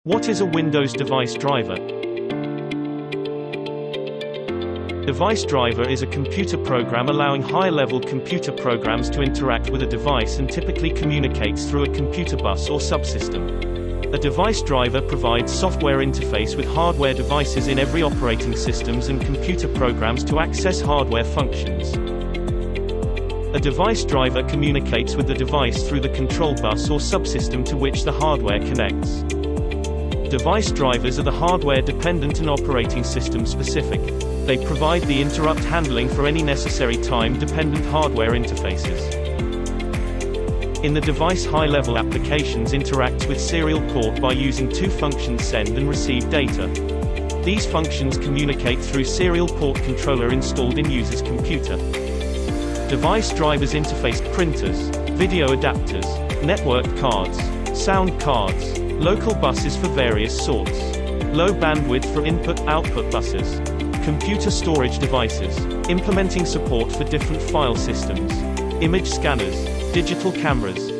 What is a Windows device driver? Device driver is a computer program allowing high-level computer programs to interact with a device and typically communicates through a computer bus or subsystem. A device driver provides software interface with hardware devices in every operating systems and computer programs to access hardware functions. A device driver communicates with the device through the control bus or subsystem to which the hardware connects. Device drivers are the hardware-dependent and operating system-specific. They provide the interrupt handling for any necessary time-dependent hardware interfaces. In the device, high-level applications interacts with serial port by using two functions: send and receive data. These functions communicate through serial port controller installed in user's computer. Device drivers interface printers, video adapters, networked cards, sound cards, local buses for various sorts, low bandwidth for input-output buses, computer storage devices, implementing support for different file systems, image scanners, digital cameras,